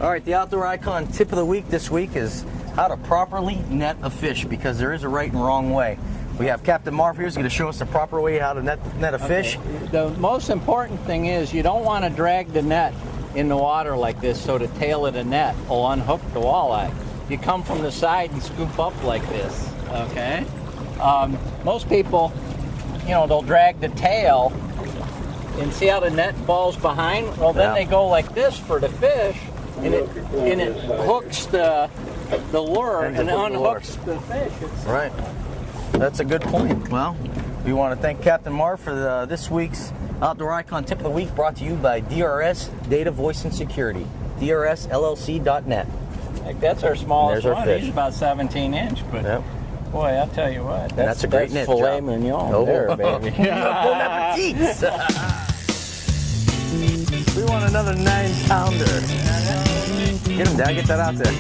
All right, the Outdoor Icon tip of the week this week is how to properly net a fish, because there is a right and wrong way. We have Captain Marv here who's going to show us the proper way how to net a fish. The most important thing is you don't want to drag the net in the water like this, so the tail of the net will unhook the walleye. You come from the side and scoop up like this, okay? Most people, you know, they'll drag the tail and see how the net falls behind? Well, then they go like this for the fish, and it hooks the lure and unhooks the fish. Right. That's a good point. Well, we want to thank Captain Marv for this week's Outdoor Icon Tip of the Week, brought to you by DRS Data Voice and Security, drsllc.net. Like, that's our smallest There's our one. fish. He's about 17 inch, but boy, I'll tell you what, that's a great net filet job. mignon there, baby. Bon appetit. We want another 9-pounder. Get him, Dad. Get that out there.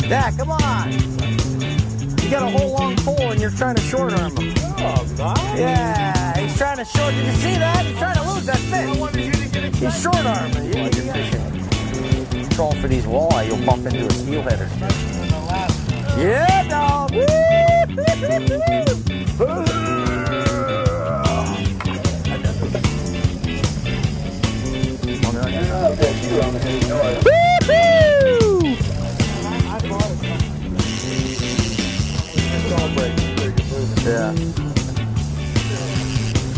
Dad, come on. You got a whole long pole and you're trying to short arm him. Oh, God. Yeah, he's trying to short. Did you see that? He's trying to lose that fish. I wanted you to get it. He's short arming. Control for these walleye, you'll bump into a steelheader. Yeah, dog. Yeah.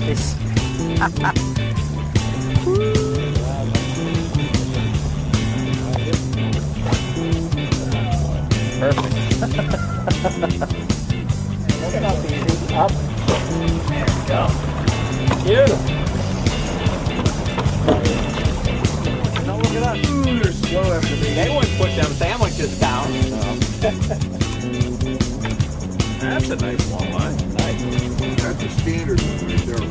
It's perfect. That's not easy. Up. There we go. Beautiful. Now look at us. Ooh, they're slow after me. They wouldn't put them sandwiches down. That's a nice walleye. Nice. That's a standard one right there.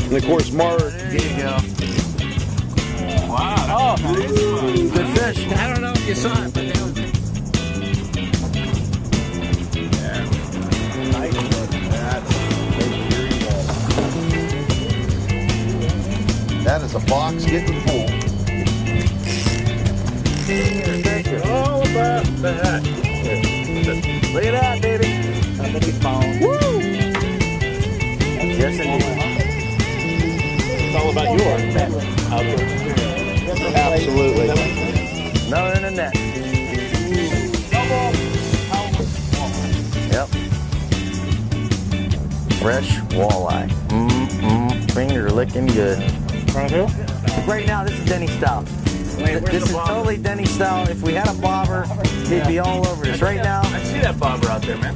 And of course, Mark. There you go. Wow. Oh, Good fish. I don't know if you saw it, but that was Nice. That's Erie Walleye. That is a box getting full. All about that. Look at that, baby. somebody found. Woo! Yes, indeed. It's all about your outdoor experience. Absolutely. Another in the net. Yep. Fresh walleye. Finger licking good. Right here? Right now, this is Denny style. This is totally Denny style. If we had a bobber, he'd be all over this. Right now, I see that bobber out there, man.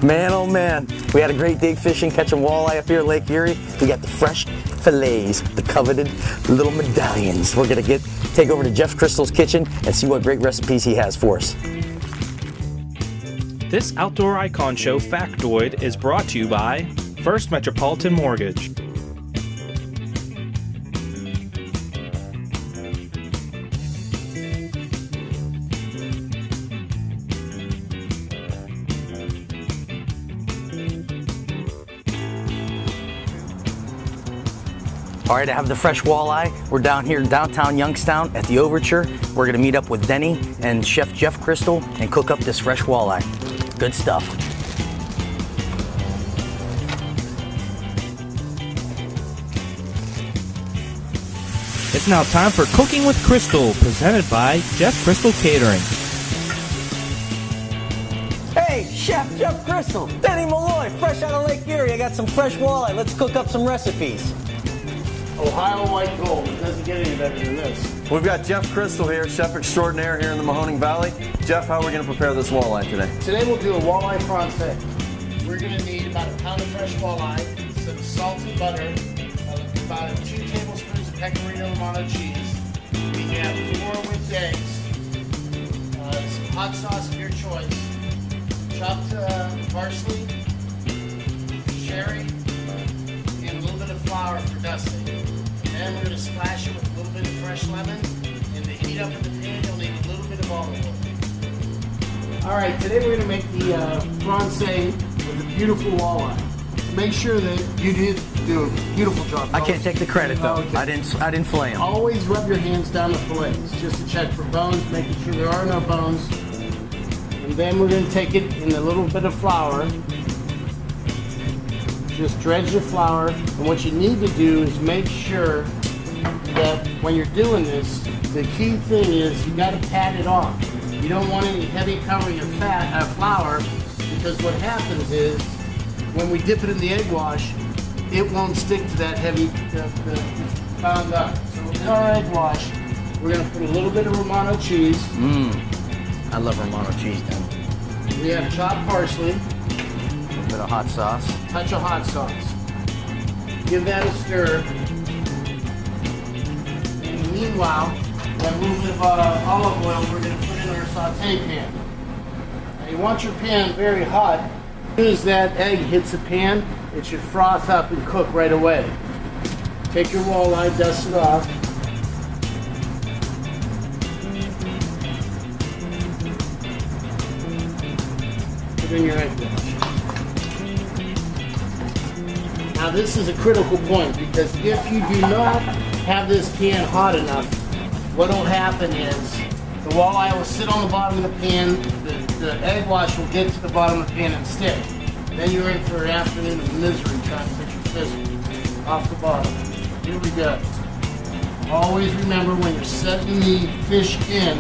man, oh man. We had a great day fishing, catching walleye up here at Lake Erie. We got the fresh fillets, the coveted little medallions. We're going to take over to Jeff Crystal's kitchen and see what great recipes he has for us. This Outdoor Icon Show factoid is brought to you by First Metropolitan Mortgage. All right, I have the fresh walleye. We're down here in downtown Youngstown at the Overture. We're gonna meet up with Denny and Chef Jeff Crystal and cook up this fresh walleye. Good stuff. It's now time for Cooking with Crystal, presented by Jeff Crystal Catering. Hey, Chef Jeff Crystal, Denny Malloy, fresh out of Lake Erie. I got some fresh walleye. Let's cook up some recipes. Ohio white gold. It doesn't get any better than this. We've got Jeff Crystal here, chef extraordinaire here in the Mahoning Valley. Jeff, how are we going to prepare this walleye today? Today we'll do a walleye francais. We're going to need about a pound of fresh walleye, some salt and butter, about 2 tablespoons of pecorino romano cheese. We have 4 whipped eggs, some hot sauce of your choice, chopped parsley, sherry, and a little bit of flour for dusting. And we're going to splash it with a little bit of fresh lemon. And to heat up in the pan, you'll need a little bit of olive oil. All right, today we're going to make the francais with a beautiful walleye. To make sure that you did do a beautiful job. I can't take the credit though. Okay. I didn't fillet them. Always rub your hands down the fillets just to check for bones, making sure there are no bones. And then we're going to take it in a little bit of flour. Just dredge your flour. And what you need to do is make sure that when you're doing this, the key thing is you got to pat it off. You don't want any heavy covering of flour, because what happens is when we dip it in the egg wash, it won't stick to that heavy bound up. So in our egg wash, we're going to put a little bit of Romano cheese. I love Romano cheese then. We have chopped parsley, A bit of hot sauce. touch of hot sauce. Give that a stir. And meanwhile, we have a little bit of olive oil we're going to put in our saute pan. Now you want your pan very hot. As soon as that egg hits the pan, it should froth up and cook right away. Take your walleye, dust it off. Put in your egg wash. Now this is a critical point, because if you do not have this pan hot enough, what will happen is the walleye will sit on the bottom of the pan, the egg wash will get to the bottom of the pan and stick. Then you're in for an afternoon of misery trying to get your fish off the bottom. Here we go. Always remember when you're setting the fish in,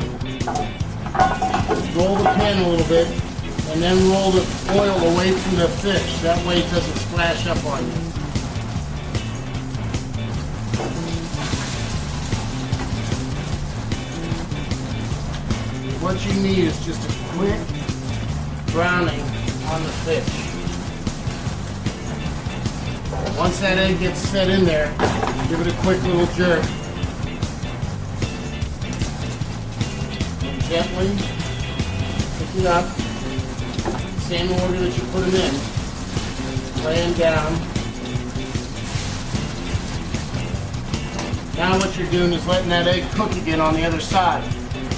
roll the pan a little bit and then roll the oil away from the fish. That way it doesn't splash up on you. What you need is just a quick browning on the fish. Once that egg gets set in there, give it a quick little jerk. And gently pick it up. Same order that you put them in. Lay them down. Now what you're doing is letting that egg cook again on the other side.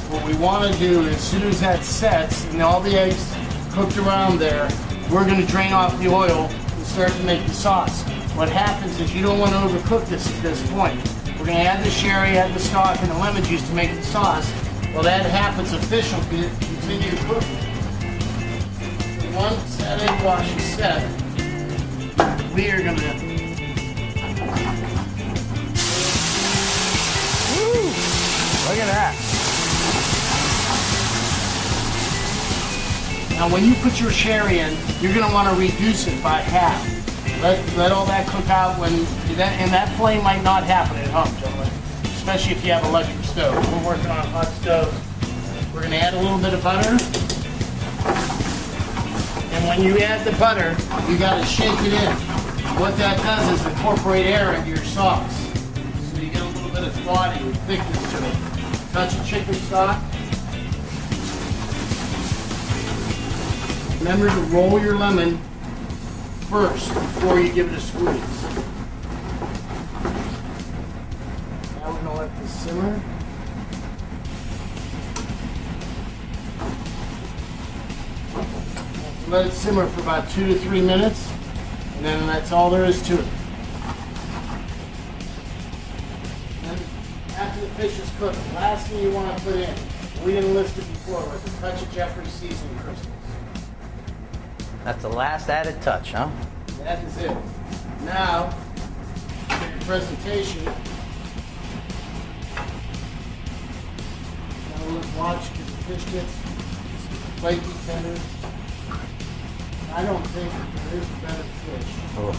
What we want to do is, as soon as that sets and all the eggs cooked around there, we're going to drain off the oil and start to make the sauce. What happens is you don't want to overcook this at this point. We're going to add the sherry, add the stock, and the lemon juice to make the sauce. Well, that happens, the fish will continue to cook. So once that egg wash is set, we are going to Look at that. Now when you put your sherry in, you're going to want to reduce it by half. Let all that cook out and that flame might not happen at home, gentlemen. Especially if you have an electric stove. We're working on a hot stove. We're going to add a little bit of butter. And when you add the butter, you got to shake it in. What that does is incorporate air into your sauce. So you get a little bit of body and thickness to it. Touch of chicken stock. Remember to roll your lemon first before you give it a squeeze. Now we're going to let this simmer. Let it simmer for about 2 to 3 minutes, and then that's all there is to it. Then, after the fish is cooked, the last thing you want to put in, we didn't list it before, was a touch of Jeffrey's seasoning crystals. That's the last added touch, huh? That is it. Now, for your presentation, now let's watch because the fish gets flaky tender. I don't think that there is a better fish. Oh.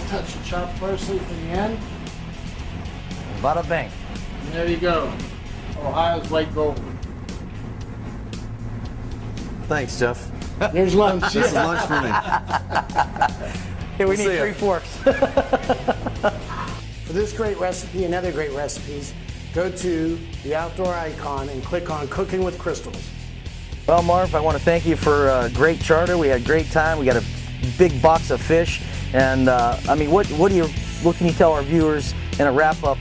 Touch of chopped parsley for the end. Bada bang. And there you go. Ohio's white gold. Thanks, Jeff. There's lunch. This is lunch for me. Here, we We'll need see ya. 3 forks. For this great recipe and other great recipes, go to the outdoor icon and click on Cooking with Crystals. Well, Marv, I want to thank you for a great charter. We had a great time. We got a big box of fish. And I mean, what can you tell our viewers in a wrap up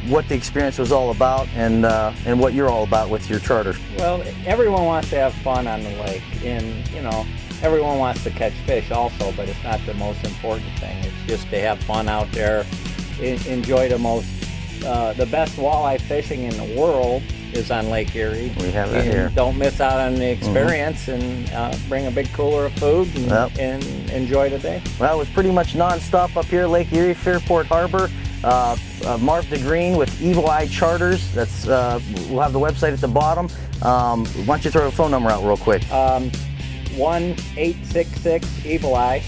what the experience was all about and what you're all about with your charter? Well, everyone wants to have fun on the lake, and you know, everyone wants to catch fish also, but it's not the most important thing. It's just to have fun out there, enjoy the best walleye fishing in the world is on Lake Erie. We have that here. Don't miss out on the experience, and bring a big cooler of food and enjoy the day. Well, it was pretty much non-stop up here, Lake Erie, Fairport Harbor. Marv DeGreen with Erie Walleye Charters. That's we'll have the website at the bottom. Why don't you throw a phone number out real quick? 1-866-Erie.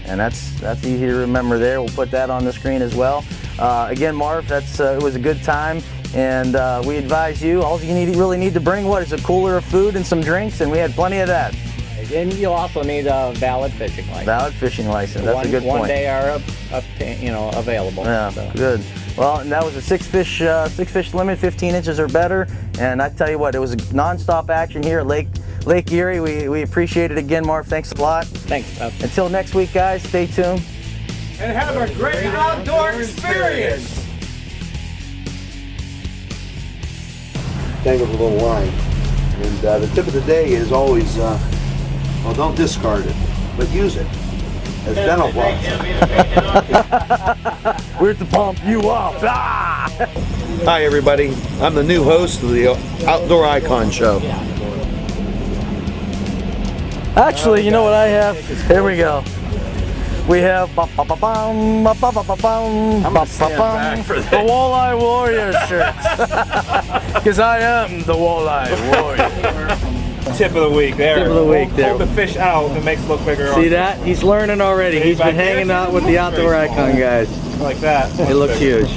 And that's easy to remember there. We'll put that on the screen as well. Again, Marv, it was a good time, and we advise you, all you really need to bring, what is a cooler of food and some drinks, and we had plenty of that. And you'll also need a valid fishing license. Valid fishing license, that's a good point. One day are available. Yeah, so. Good. Well, and that was a six fish limit, 15 inches or better, and I tell you what, it was non-stop action here at Lake Erie. We appreciate it again, Marv. Thanks a lot. Thanks. Until next week, guys, stay tuned. And have a great outdoor experience. Tangled a little line. And the tip of the day is always, well, don't discard it, but use it as dental floss. We're to pump you up. Ah! Hi, everybody. I'm the new host of the Outdoor Icon Show. Actually, you know what I have? Here we go. We have the Walleye Warrior shirt. Because I am the Walleye Warrior. Tip of the week there. Tip of the week there. Hold the fish out and it makes it look bigger. See that? He's learning already. He's been hanging out with the Outdoor Icon guys. Like that. It looks huge.